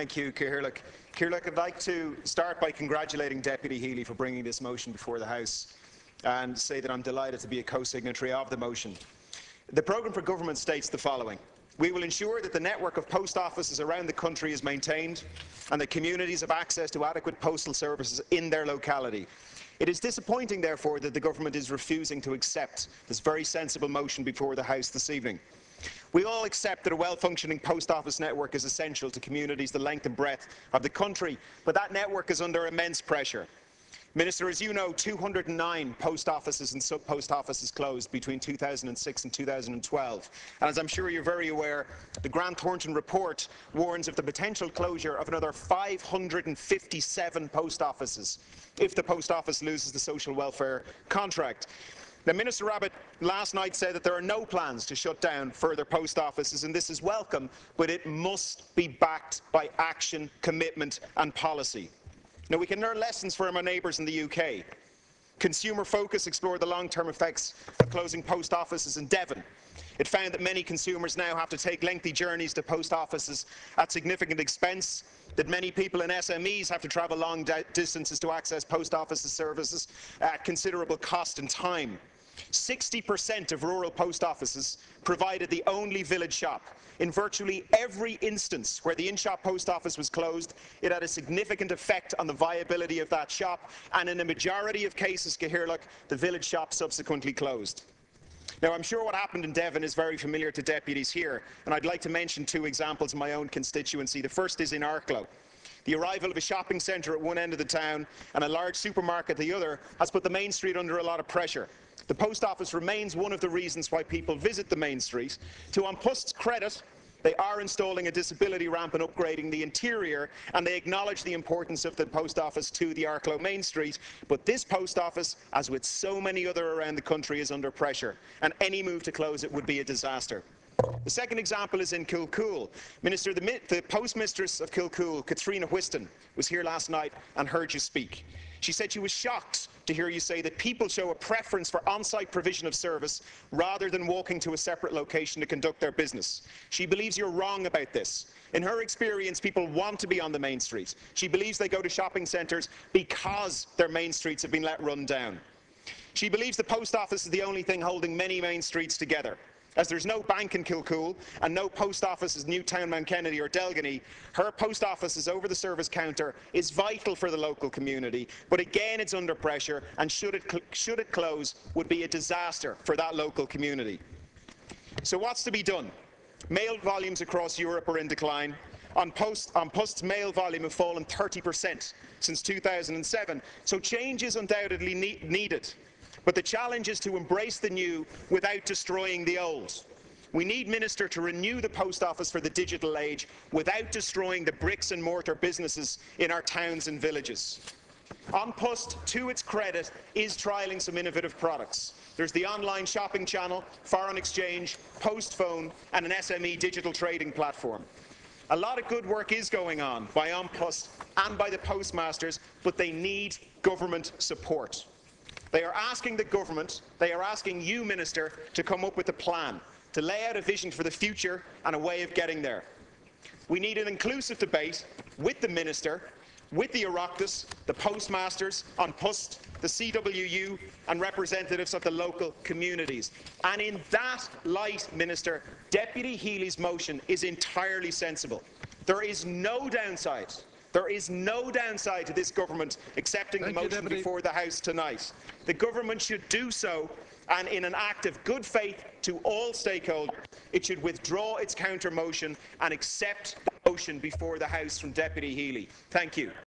Thank you, Cahirlock. Cahirlock, I'd like to start by congratulating Deputy Healy for bringing this motion before the House and say that I'm delighted to be a co-signatory of the motion. The programme for government states the following. We will ensure that the network of post offices around the country is maintained and that communities have access to adequate postal services in their locality. It is disappointing, therefore, that the government is refusing to accept this very sensible motion before the House this evening. We all accept that a well-functioning post office network is essential to communities the length and breadth of the country, but that network is under immense pressure. Minister, as you know, 209 post offices and sub-post offices closed between 2006 and 2012. And as I'm sure you're very aware, the Grant Thornton report warns of the potential closure of another 557 post offices if the post office loses the social welfare contract. Now, Minister Rabbitte last night said that there are no plans to shut down further post offices, and this is welcome, but it must be backed by action, commitment and policy. Now, we can learn lessons from our neighbours in the UK. Consumer Focus explored the long-term effects of closing post offices in Devon. It found that many consumers now have to take lengthy journeys to post offices at significant expense, that many people in SMEs have to travel long distances to access post office services at considerable cost and time. 60% of rural post offices provided the only village shop. In virtually every instance where the in-shop post office was closed, it had a significant effect on the viability of that shop, and in a majority of cases, Cahirlock, the village shop subsequently closed. Now, I'm sure what happened in Devon is very familiar to deputies here, and I'd like to mention two examples in my own constituency. The first is in Arklow. The arrival of a shopping centre at one end of the town and a large supermarket at the other has put the main street under a lot of pressure. The post office remains one of the reasons why people visit the main street. To An Post's credit, they are installing a disability ramp and upgrading the interior, and they acknowledge the importance of the post office to the Arklow main street. But this post office, as with so many other around the country, is under pressure, and any move to close it would be a disaster. The second example is in Kilcoole. Minister, the postmistress of Kilcoole, Katrina Whiston, was here last night and heard you speak. She said she was shocked to hear you say that people show a preference for on-site provision of service rather than walking to a separate location to conduct their business. She believes you're wrong about this. In her experience, people want to be on the main street. She believes they go to shopping centres because their main streets have been let run down. She believes the post office is the only thing holding many main streets together. As there's no bank in Kilcoole and no post offices in Newtown, Mount Kennedy or Delgany, her post office's over-the-service counter is vital for the local community, but again it's under pressure, and should it close would be a disaster for that local community. So what's to be done? Mail volumes across Europe are in decline. An Post's mail volume have fallen 30% since 2007, so change is undoubtedly needed. But the challenge is to embrace the new without destroying the old. We need, Minister, to renew the post office for the digital age without destroying the bricks and mortar businesses in our towns and villages. An Post, to its credit, is trialling some innovative products. There's the online shopping channel, foreign exchange, post phone and an SME digital trading platform. A lot of good work is going on by An Post and by the postmasters, but they need government support. They are asking the government, they are asking you, Minister, to come up with a plan, to lay out a vision for the future and a way of getting there. We need an inclusive debate with the Minister, with the Oireachtas, the postmasters, An Post, the CWU and representatives of the local communities. And in that light, Minister, Deputy Healy's motion is entirely sensible. There is no downside. There is no downside to this government accepting the motion before the House tonight. The government should do so, and in an act of good faith to all stakeholders, it should withdraw its counter motion and accept the motion before the House from Deputy Healy. Thank you.